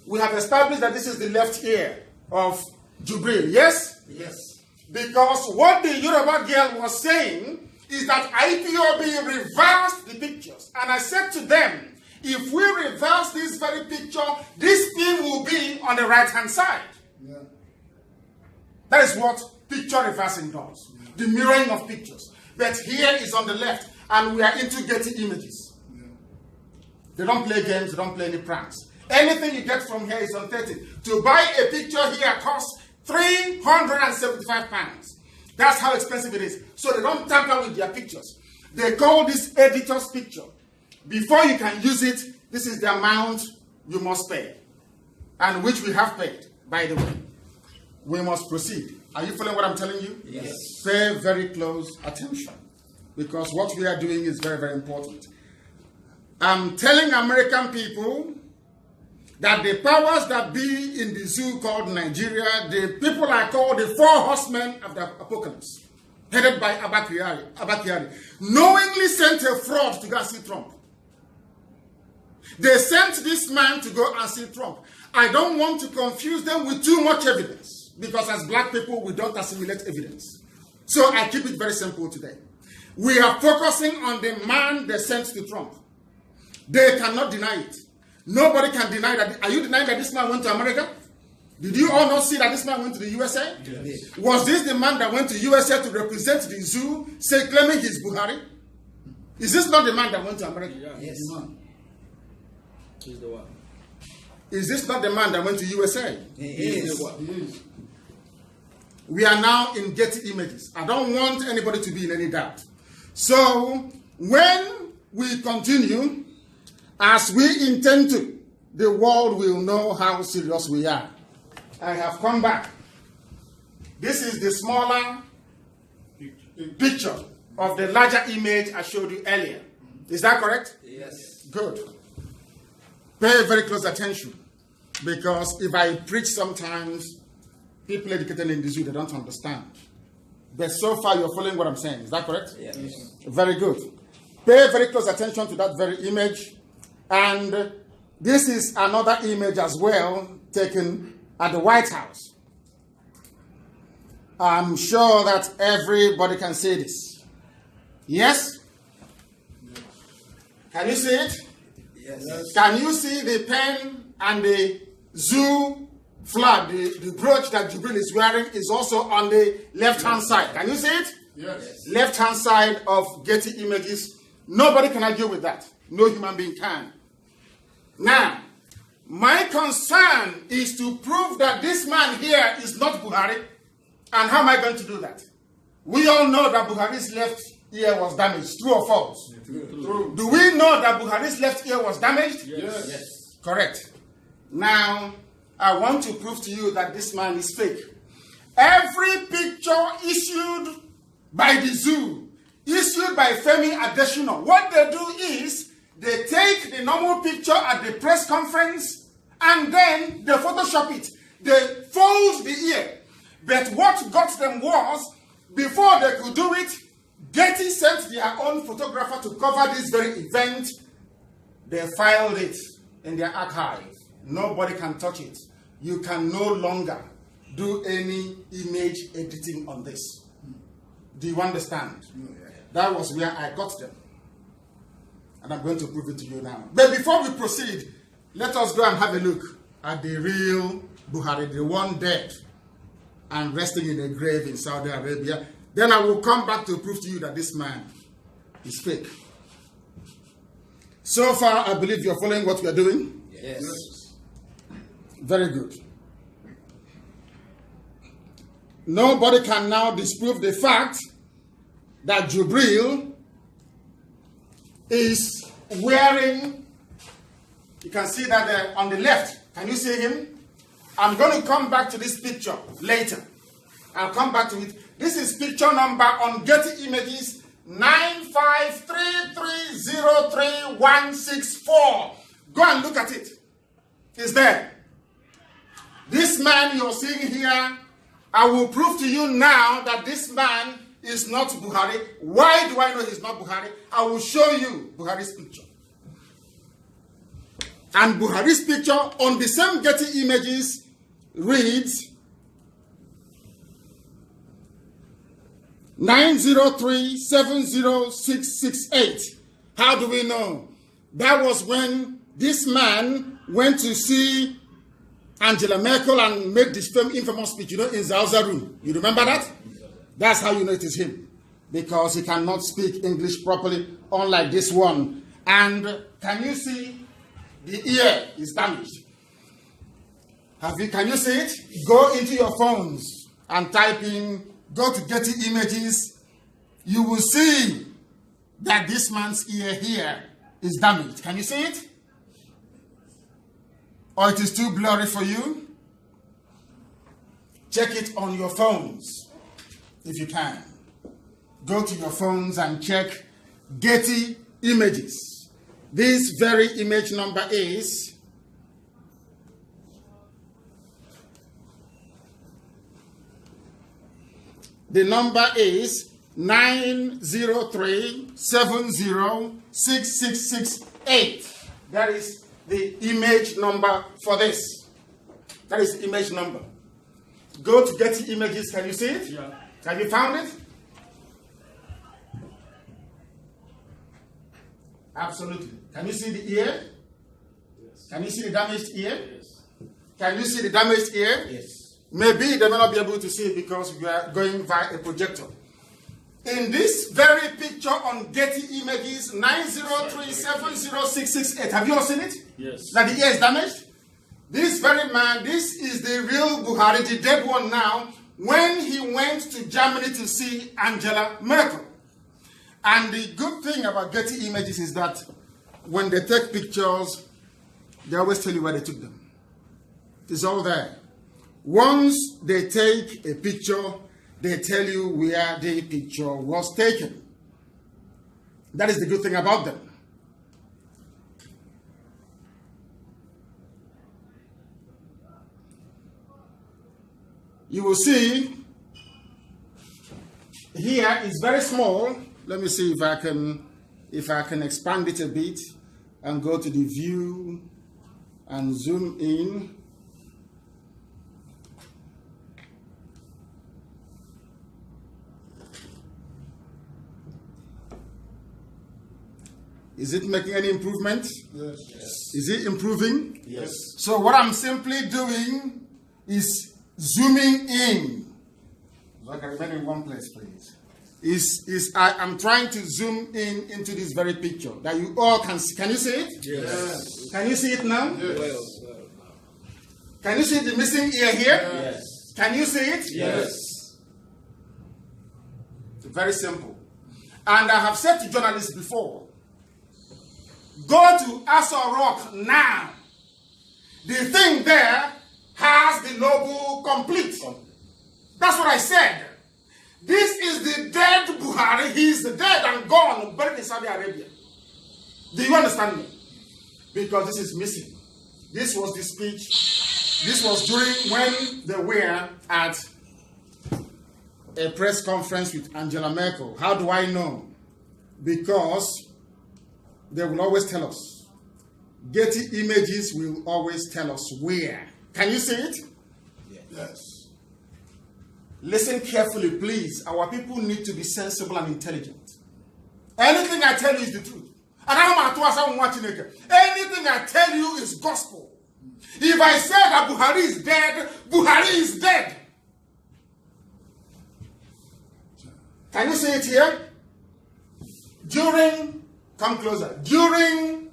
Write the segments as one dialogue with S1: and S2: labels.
S1: we have established that this is the left ear of Jubril, yes?
S2: Yes.
S1: Because what the Yoruba girl was saying is that IPOB reversed the pictures. And I said to them, if we reverse this very picture, this thing will be on the right-hand side.
S2: Yeah.
S1: That is what picture reversing does. Yeah. The mirroring of pictures. But here is on the left, and we are into getty images. Yeah. They don't play games, they don't play any pranks. Anything you get from here is authentic. To buy a picture here costs £375. That's how expensive it is. So they don't tamper with their pictures. They call this editor's picture. Before you can use it, this is the amount you must pay. And which we have paid, by the way. We must proceed. Are you following what I'm telling you?
S2: Yes.
S1: Pay very close attention. Because what we are doing is very, very important. I'm telling American people that the powers that be in the zoo called Nigeria, the people are called the four horsemen of the apocalypse, headed by Abakari, knowingly sent a fraud to go and see Trump. They sent this man to go and see Trump. I don't want to confuse them with too much evidence, because as black people, we don't assimilate evidence. So I keep it very simple today. We are focusing on the man they sent to Trump. They cannot deny it. Nobody can deny that. Are you denying that this man went to America? Did you all not see that this man went to the USA? Yes. Was this the man that went to USA to represent the zoo, say claiming he's Buhari? Is this not the man that went to America?
S2: Yes.
S3: He's the one.
S1: Is this not the man that went to USA?
S2: He is.
S1: We are now in getty images. I don't want anybody to be in any doubt. So when we continue, as we intend to, the world will know how serious we are. I have come back. This is the smaller picture of the larger image I showed you earlier. Is that correct?
S2: Yes.
S1: Good. Pay very close attention, because if I preach sometimes, people educated in the zoo, they don't understand. But so far you're following what I'm saying. Is that correct?
S2: Yes.
S1: Very good. Pay very close attention to that very image. And this is another image as well, taken at the White House. I'm sure that everybody can see this. Yes? Can you see it?
S2: Yes.
S1: Can you see the pen and the zoo flag? The brooch that Jubril is wearing is also on the left-hand side. Can you see it?
S2: Yes.
S1: Left-hand side of getty images. Nobody can argue with that. No human being can. Now, my concern is to prove that this man here is not Buhari. And how am I going to do that? We all know that Buhari's left ear was damaged. True or false?
S2: True.
S1: Do we know that Buhari's left ear was damaged?
S2: Yes.
S3: Yes.
S1: Correct. Now, I want to prove to you that this man is fake. Every picture issued by the zoo, issued by Femi Adesina, what they do is, they take the normal picture at the press conference and then they Photoshop it. They fold the ear. But what got them was, before they could do it, Getty sent their own photographer to cover this very event. They filed it in their archive. Nobody can touch it. You can no longer do any image editing on this. Do you understand? That was where I got them. And I'm going to prove it to you now. But before we proceed, let us go and have a look at the real Buhari, the one dead and resting in a grave in Saudi Arabia. Then I will come back to prove to you that this man is fake. So far, I believe you're following what we are doing?
S2: Yes.
S1: Very good. Nobody can now disprove the fact that Jubril is wearing, you can see that there on the left. Can you see him? I'm going to come back to this picture later. I'll come back to it. This is picture number on Getty Images 953303164. Go and look at it. It's there. This man you're seeing here, I will prove to you now that this man is not Buhari. Why do I know he's not Buhari? I will show you Buhari's picture. And Buhari's picture on the same Getty images reads 903-70668. How do we know? That was when this man went to see Angela Merkel and made this infamous speech, in Zauza room. You remember that? That's how you know it is him. Because he cannot speak English properly, unlike this one. And can you see the ear is damaged? Can you see it? Go into your phones and type in, go to Getty Images. You will see that this man's ear here is damaged. Can you see it? Or it is too blurry for you? Check it on your phones, if you can. Go to your phones and check Getty Images. This very image number is the number is 903-7066668. That is the image number for this. That is the image number. Go to Getty Images. Can you see it?
S3: Yeah.
S1: Have you found it? Absolutely. Can you see the ear?
S3: Yes.
S1: Can you see the damaged ear?
S3: Yes.
S1: Can you see the damaged ear?
S3: Yes.
S1: Maybe they may not be able to see it because we are going via a projector. In this very picture on Getty Images, 903-70668. Have you all seen it?
S3: Yes.
S1: That the ear is damaged? This very man, this is the real Buhari, the dead one now, when he went to Germany to see Angela Merkel. And the good thing about Getty Images is that when they take pictures, they always tell you where they took them. It's all there. Once they take a picture, they tell you where the picture was taken. That is the good thing about them. You will see here is very small. Let me see if I can expand it a bit and go to the view and zoom in. Is it making any improvement?
S3: Yes.
S1: Is it improving?
S3: Yes.
S1: So what I'm simply doing is zooming in. So I can remain in one place, please. I'm trying to zoom in into this very picture that you all can see. Can you see it?
S3: Yes.
S1: Can you see it now?
S3: Yes.
S1: Can you see the missing ear here?
S3: Yes.
S1: Can you see it?
S3: Yes.
S1: It's very simple. And I have said to journalists before, go to Aso Rock now. The thing there has the logo complete. That's what I said. This is the dead Buhari. He is dead and gone, buried in Saudi Arabia. Do you understand me? Because this is missing. This was the speech. This was during when they were at a press conference with Angela Merkel. How do I know? Because they will always tell us. Getty Images will always tell us where. Can you see it?
S3: Yes.
S1: Listen carefully, please. Our people need to be sensible and intelligent. Anything I tell you is the truth. Anything I tell you is gospel. If I say that Buhari is dead, Buhari is dead. Can you see it here? Come closer. During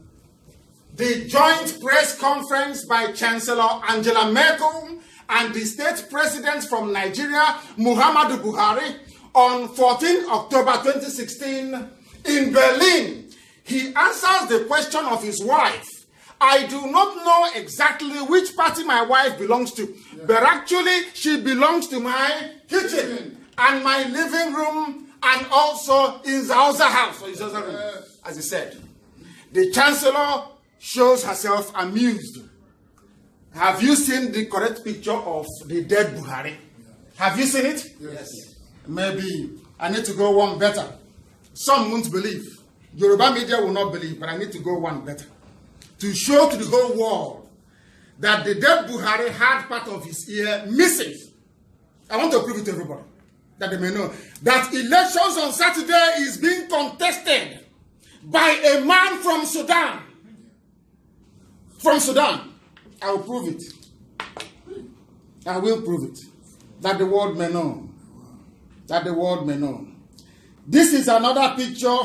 S1: the joint press conference by Chancellor Angela Merkel and the state president from Nigeria, Muhammadu Buhari, on 14 October 2016 in Berlin, he answers the question of his wife. I do not know exactly which party my wife belongs to, but actually she belongs to my kitchen and my living room and also in the other house, as he said. The chancellor shows herself amused. Have you seen the correct picture of the dead Buhari? Have you seen it?
S3: Yes.
S1: Maybe I need to go one better. Some won't believe. Yoruba media will not believe, but I need to go one better. to show to the whole world that the dead Buhari had part of his ear missing. I want to prove it to everybody, that they may know that elections on Saturday is being contested by a man from Sudan. From Sudan. I will prove it. I will prove it. That the world may know. That the world may know. This is another picture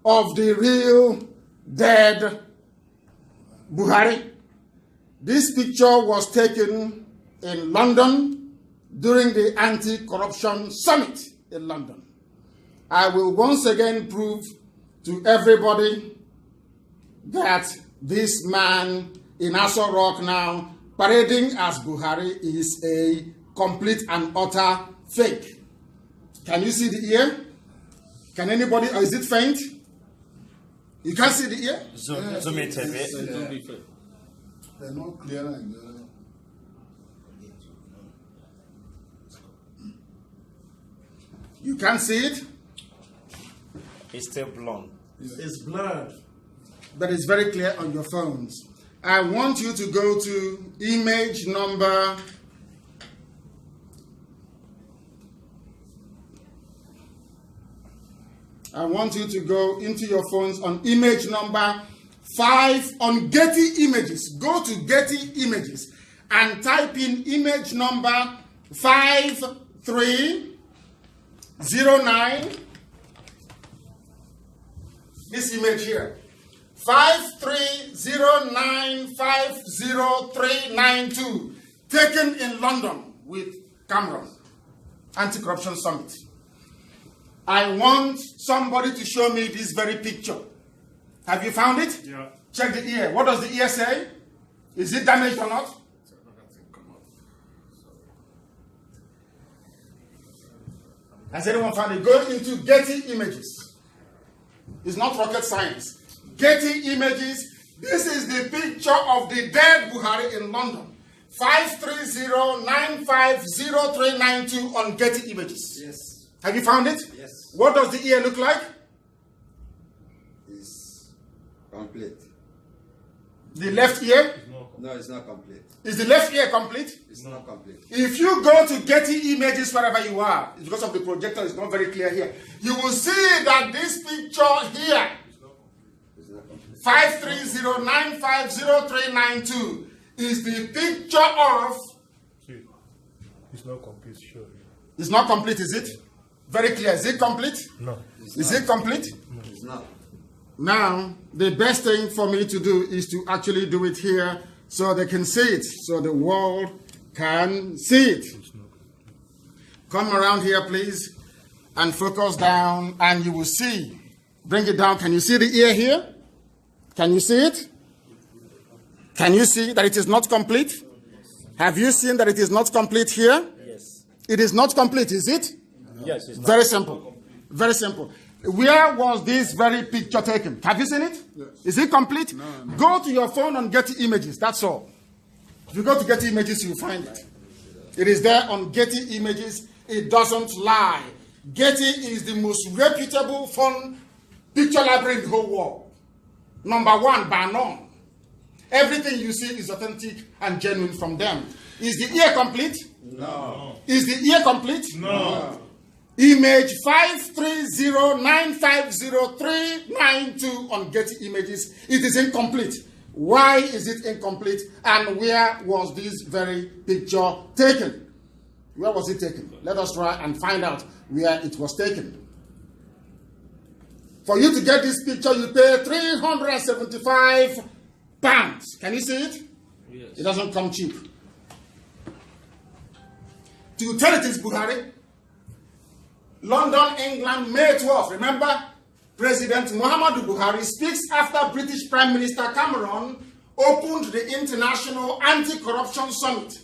S1: of the real dead Buhari. This picture was taken in London during the anti-corruption summit in London. I will once again prove to everybody that this man in Aso Rock now parading as Buhari is a complete and utter fake. Can you see the ear? Can anybody, or is it faint? You can't see the ear?
S2: Zoom it a bit.
S3: They're not clear like that.
S1: You can't see it?
S2: It's still blonde.
S3: It's blurred.
S1: But it's very clear on your phones. I want you to go to image number I want you to go into your phones on image number 5 on Getty Images. Go to Getty Images and type in image number 5309. This image here. 5309509392. Taken in London with Cameron. Anti-corruption summit. I want somebody to show me this very picture. Have you found it?
S3: Yeah.
S1: Check the ear. What does the ear say? Is it damaged or not? Has anyone found it? Go into Getty Images. It's not rocket science. Getty Images. This is the picture of the dead Buhari in London. 530950392 on Getty Images.
S3: Yes.
S1: Have you found it?
S3: Yes.
S1: What does the ear look like?
S4: It's complete.
S1: The left ear?
S4: No, it's not complete.
S1: Is the left ear complete?
S4: It's not complete.
S1: If you go to Getty Images wherever you are, it's because of the projector, it's not very clear here. You will see that this picture here,
S4: It's not complete.
S1: 530950392, is the picture of.
S5: It's not complete, sure.
S1: It's not complete, is it? Very clear. Is it complete?
S5: No.
S1: Is it complete?
S4: It's not.
S1: Now, the best thing for me to do is to actually do it here so they can see it, so the world can see it. Come around here, please, and focus down, and you will see. Bring it down. Can you see the ear here? Can you see it? Can you see that it is not complete? Have you seen that it is not complete here?
S2: Yes.
S1: It is not complete, is it?
S2: Yes, it's
S1: Very simple. Very simple. Where was this very picture taken? Have you seen it?
S3: Yes.
S1: Is it complete?
S3: No.
S1: Go to your phone and Getty Images. That's all. If you go to Getty Images, you'll find it. It is there on Getty Images. It doesn't lie. Getty is the most reputable phone picture library in the whole world. Number one, by none. Everything you see is authentic and genuine from them. Is the ear complete?
S4: No.
S1: Is the ear complete?
S3: No.
S1: Image 530950392 on Getty Images. It is incomplete. Why is it incomplete? And where was this very picture taken? Where was it taken? Let us try and find out where it was taken. For you to get this picture, you pay £375. Can you see it?
S3: Yes.
S1: It doesn't come cheap. To tell it is Buhari. London, England, May 12th. Remember, President Muhammadu Buhari speaks after British Prime Minister Cameron opened the International Anti-Corruption Summit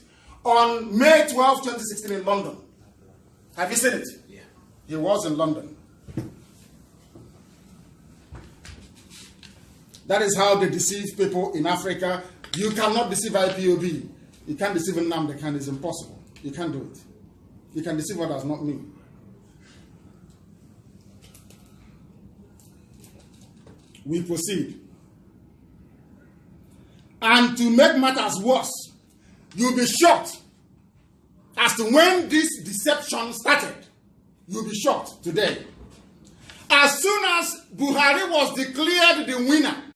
S1: on May 12, 2016 in London. Have you seen it?
S3: Yeah.
S1: He was in London. That is how they deceive people in Africa. You cannot deceive IPOB. You can't deceive Nnamdi. It's impossible. You can't do it. You can deceive others, not me. We proceed. And to make matters worse, you'll be shocked as to when this deception started. You'll be shocked today. As soon as Buhari was declared the winner